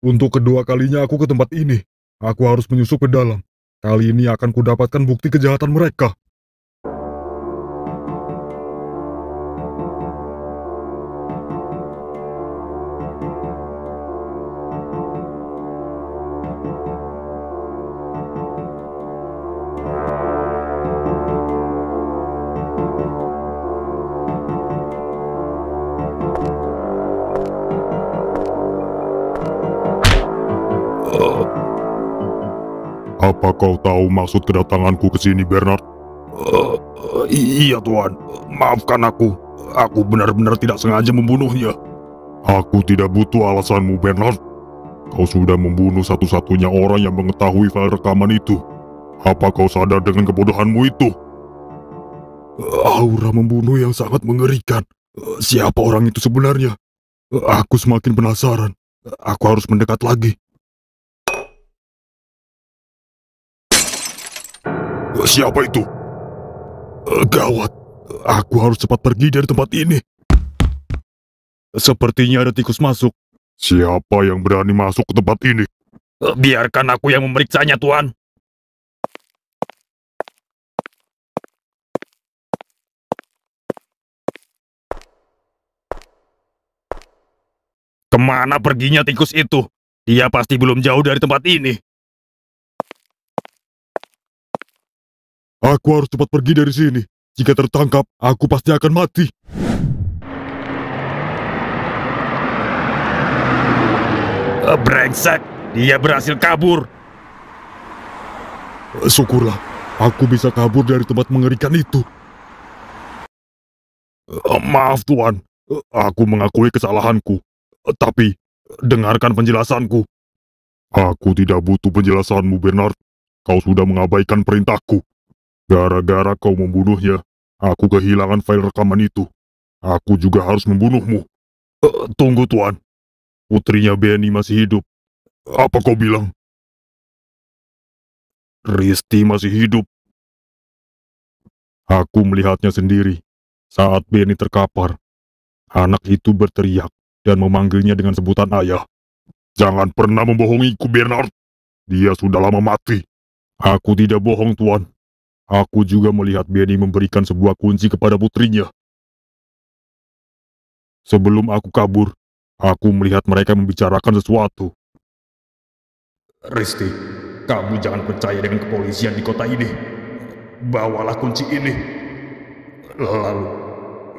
Untuk kedua kalinya aku ke tempat ini. Aku harus menyusup ke dalam. Kali ini akan kudapatkan bukti kejahatan mereka. Apa kau tahu maksud kedatanganku ke sini, Bernard? Iya, Tuan. Maafkan aku. Aku benar-benar tidak sengaja membunuhnya. Aku tidak butuh alasanmu, Bernard. Kau sudah membunuh satu-satunya orang yang mengetahui file rekaman itu. Apa kau sadar dengan kebodohanmu itu? Aura membunuh yang sangat mengerikan. Siapa orang itu sebenarnya? Aku semakin penasaran. Aku harus mendekat lagi. Siapa itu? Gawat. Aku harus cepat pergi dari tempat ini. Sepertinya ada tikus masuk. Siapa yang berani masuk ke tempat ini? Biarkan aku yang memeriksanya, Tuan. Kemana perginya tikus itu? Dia pasti belum jauh dari tempat ini. Aku harus cepat pergi dari sini. Jika tertangkap, aku pasti akan mati. Brengsek, dia berhasil kabur. Syukurlah, aku bisa kabur dari tempat mengerikan itu. Maaf, Tuan. Aku mengakui kesalahanku. Tapi, dengarkan penjelasanku. Aku tidak butuh penjelasanmu, Bernard. Kau sudah mengabaikan perintahku. Gara-gara kau membunuhnya, aku kehilangan file rekaman itu. Aku juga harus membunuhmu. Tunggu, Tuan. Putrinya Benny masih hidup. Apa kau bilang? Risti masih hidup. Aku melihatnya sendiri. Saat Benny terkapar, anak itu berteriak dan memanggilnya dengan sebutan ayah. Jangan pernah membohongiku, Bernard. Dia sudah lama mati. Aku tidak bohong, Tuan. Aku juga melihat Benny memberikan sebuah kunci kepada putrinya. Sebelum aku kabur, aku melihat mereka membicarakan sesuatu. Risti, kamu jangan percaya dengan kepolisian di kota ini. Bawalah kunci ini.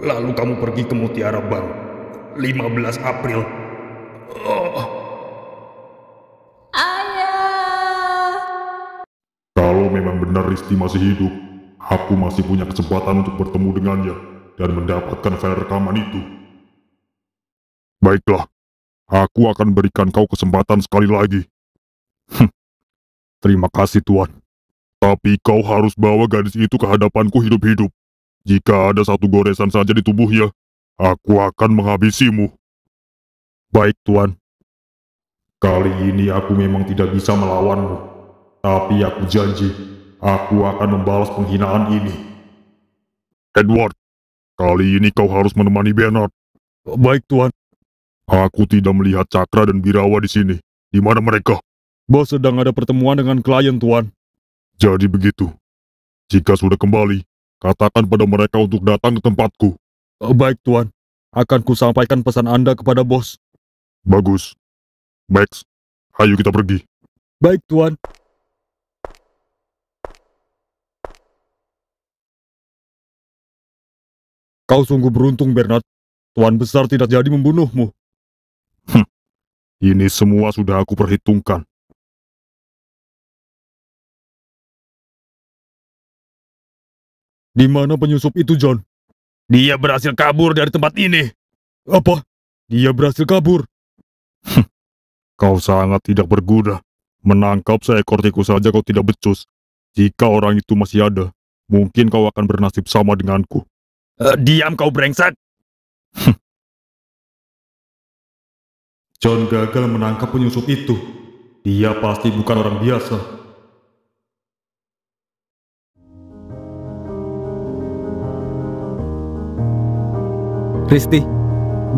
Lalu kamu pergi ke Mutiara Bank. 15 April. Ayah! Kalau memang benar Risti masih hidup, aku masih punya kesempatan untuk bertemu dengannya dan mendapatkan file rekaman itu. Baiklah, aku akan berikan kau kesempatan sekali lagi. Terima kasih, Tuan. Tapi kau harus bawa gadis itu ke hadapanku hidup-hidup. Jika ada satu goresan saja di tubuhnya, aku akan menghabisimu. Baik, Tuan. Kali ini aku memang tidak bisa melawanmu. Tapi aku janji, aku akan membalas penghinaan ini. Edward, kali ini kau harus menemani Bernard. Baik, Tuan. Aku tidak melihat Cakra dan Birawa di sini. Di mana mereka? Bos sedang ada pertemuan dengan klien, Tuan. Jadi begitu. Jika sudah kembali, katakan pada mereka untuk datang ke tempatku. Baik, Tuan. Akan kusampaikan pesan Anda kepada bos. Bagus. Max, ayo kita pergi. Baik, Tuan. Kau sungguh beruntung, Bernard. Tuan besar tidak jadi membunuhmu. Ini semua sudah aku perhitungkan. Di mana penyusup itu, John? Dia berhasil kabur dari tempat ini. Apa? Dia berhasil kabur? Kau sangat tidak berguna. Menangkap seekor tikus saja kau tidak becus. Jika orang itu masih ada, mungkin kau akan bernasib sama denganku. Diam kau brengsek! John gagal menangkap penyusup itu. Dia pasti bukan orang biasa. Risti,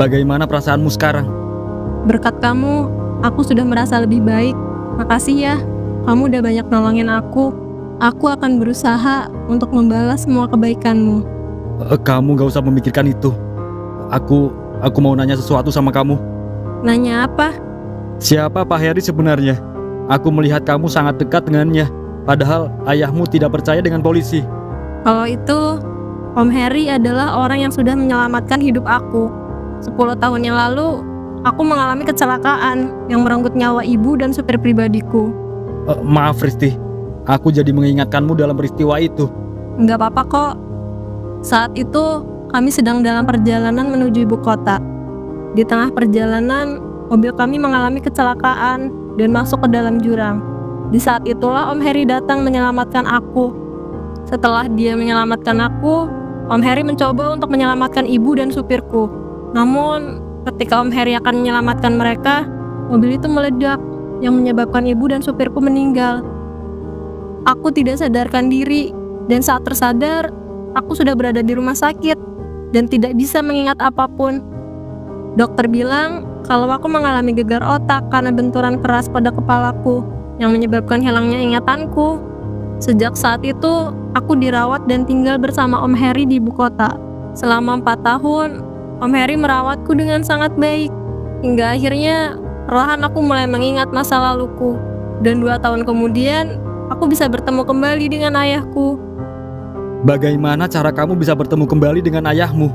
bagaimana perasaanmu sekarang? Berkat kamu, aku sudah merasa lebih baik. Makasih ya, kamu udah banyak nolongin aku. Aku akan berusaha untuk membalas semua kebaikanmu. Kamu gak usah memikirkan itu. Aku mau nanya sesuatu sama kamu. Nanya apa? Siapa Pak Heri sebenarnya? Aku melihat kamu sangat dekat dengannya. Padahal ayahmu tidak percaya dengan polisi. Kalau itu, Om Heri adalah orang yang sudah menyelamatkan hidup aku. 10 tahun yang lalu, aku mengalami kecelakaan yang merenggut nyawa ibu dan supir pribadiku. Maaf Risti, aku jadi mengingatkanmu dalam peristiwa itu. Nggak apa-apa kok. Saat itu, kami sedang dalam perjalanan menuju ibu kota. Di tengah perjalanan, mobil kami mengalami kecelakaan dan masuk ke dalam jurang. Di saat itulah Om Heri datang menyelamatkan aku. Setelah dia menyelamatkan aku, Om Heri mencoba untuk menyelamatkan ibu dan supirku. Namun, ketika Om Heri akan menyelamatkan mereka, mobil itu meledak yang menyebabkan ibu dan supirku meninggal. Aku tidak sadarkan diri, dan saat tersadar, aku sudah berada di rumah sakit dan tidak bisa mengingat apapun. Dokter bilang kalau aku mengalami gegar otak karena benturan keras pada kepalaku yang menyebabkan hilangnya ingatanku. Sejak saat itu, aku dirawat dan tinggal bersama Om Heri di ibu kota. Selama 4 tahun, Om Heri merawatku dengan sangat baik. Hingga akhirnya, perlahan aku mulai mengingat masa laluku. Dan 2 tahun kemudian, aku bisa bertemu kembali dengan ayahku. Bagaimana cara kamu bisa bertemu kembali dengan ayahmu?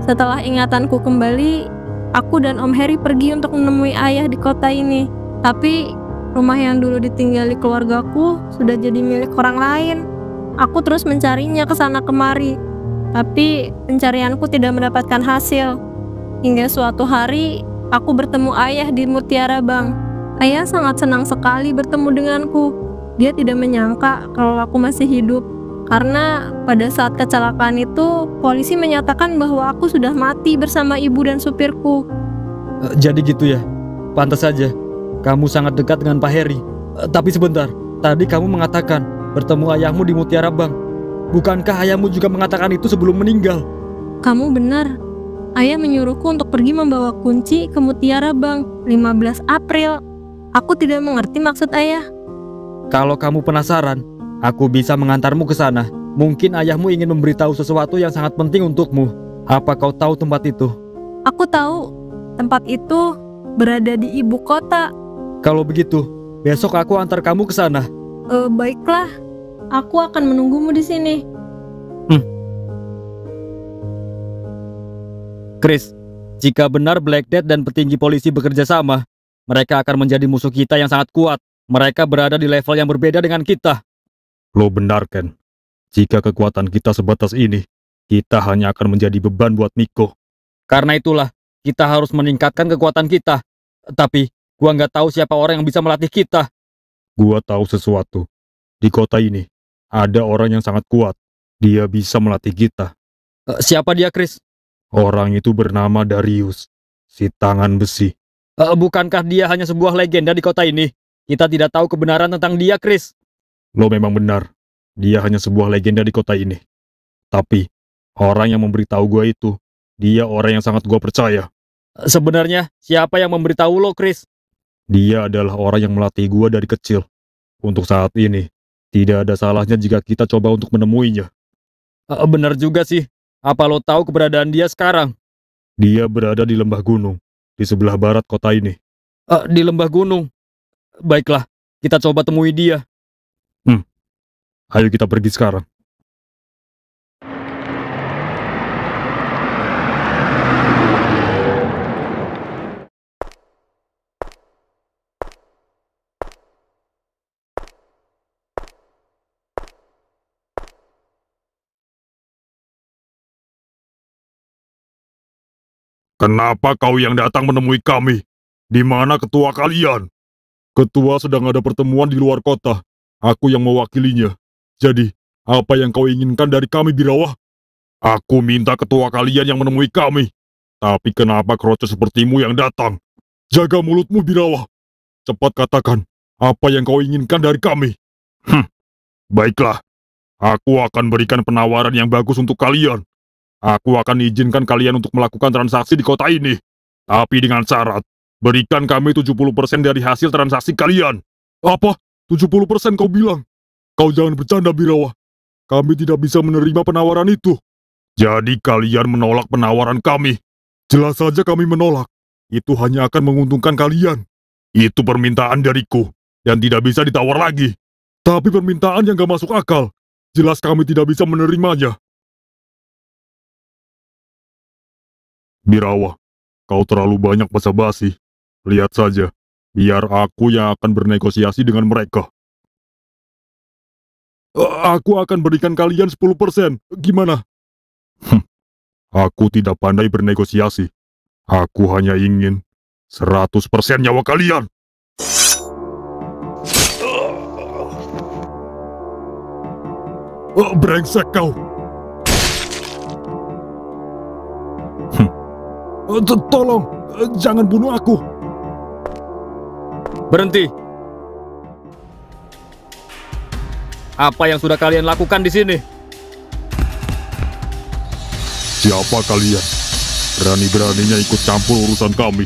Setelah ingatanku kembali, aku dan Om Heri pergi untuk menemui ayah di kota ini. Tapi rumah yang dulu ditinggali keluargaku sudah jadi milik orang lain. Aku terus mencarinya ke sana kemari, tapi pencarianku tidak mendapatkan hasil. Hingga suatu hari, aku bertemu ayah di Mutiara Bank. Ayah sangat senang sekali bertemu denganku. Dia tidak menyangka kalau aku masih hidup. Karena pada saat kecelakaan itu, polisi menyatakan bahwa aku sudah mati bersama ibu dan supirku. Jadi gitu ya? Pantas saja. Kamu sangat dekat dengan Pak Heri. Tapi sebentar, tadi kamu mengatakan bertemu ayahmu di Mutiara Bank. Bukankah ayahmu juga mengatakan itu sebelum meninggal? Kamu benar. Ayah menyuruhku untuk pergi membawa kunci ke Mutiara Bank 15 April. Aku tidak mengerti maksud ayah. Kalau kamu penasaran, aku bisa mengantarmu ke sana. Mungkin ayahmu ingin memberitahu sesuatu yang sangat penting untukmu. Apa kau tahu tempat itu? Aku tahu. Tempat itu berada di ibu kota. Kalau begitu, besok aku antar kamu ke sana. Baiklah. Aku akan menunggumu di sini. Chris, jika benar Black Death dan petinggi polisi bekerja sama, mereka akan menjadi musuh kita yang sangat kuat. Mereka berada di level yang berbeda dengan kita. Lo benar, Ken. Jika kekuatan kita sebatas ini, kita hanya akan menjadi beban buat Miko. Karena itulah, kita harus meningkatkan kekuatan kita. Tapi, gua nggak tahu siapa orang yang bisa melatih kita. Gua tahu sesuatu. Di kota ini, ada orang yang sangat kuat. Dia bisa melatih kita. Siapa dia, Chris? Orang itu bernama Darius, si tangan besi. Bukankah dia hanya sebuah legenda di kota ini? Kita tidak tahu kebenaran tentang dia, Chris. Lo memang benar. Dia hanya sebuah legenda di kota ini. Tapi, orang yang memberitahu gua itu, dia orang yang sangat gua percaya. Sebenarnya, siapa yang memberitahu lo, Chris? Dia adalah orang yang melatih gua dari kecil. Untuk saat ini, tidak ada salahnya jika kita coba untuk menemuinya. Benar juga sih. Apa lo tahu keberadaan dia sekarang? Dia berada di lembah gunung, di sebelah barat kota ini. Di lembah gunung? Baiklah, kita coba temui dia. Ayo kita pergi sekarang. Kenapa kau yang datang menemui kami? Di mana ketua kalian? Ketua sedang ada pertemuan di luar kota. Aku yang mewakilinya. Jadi, apa yang kau inginkan dari kami, Birawah? Aku minta ketua kalian yang menemui kami. Tapi kenapa kroco sepertimu yang datang? Jaga mulutmu, Birawah. Cepat katakan, apa yang kau inginkan dari kami? Baiklah. Aku akan berikan penawaran yang bagus untuk kalian. Aku akan izinkan kalian untuk melakukan transaksi di kota ini. Tapi dengan syarat, Berikan kami 70% dari hasil transaksi kalian. Apa? 70% kau bilang? Kau jangan bercanda, Birawa. Kami tidak bisa menerima penawaran itu. Jadi kalian menolak penawaran kami? Jelas saja kami menolak. Itu hanya akan menguntungkan kalian. Itu permintaan dariku, dan tidak bisa ditawar lagi. Tapi permintaan yang gak masuk akal. Jelas kami tidak bisa menerimanya. Birawa, kau terlalu banyak basa-basi. Lihat saja, biar aku yang akan bernegosiasi dengan mereka. Aku akan berikan kalian 10%. Gimana? Aku tidak pandai bernegosiasi. Aku hanya ingin 100% nyawa kalian. Brengsek kau. Tolong, jangan bunuh aku. Berhenti. Apa yang sudah kalian lakukan di sini? Siapa kalian? Berani-beraninya ikut campur urusan kami.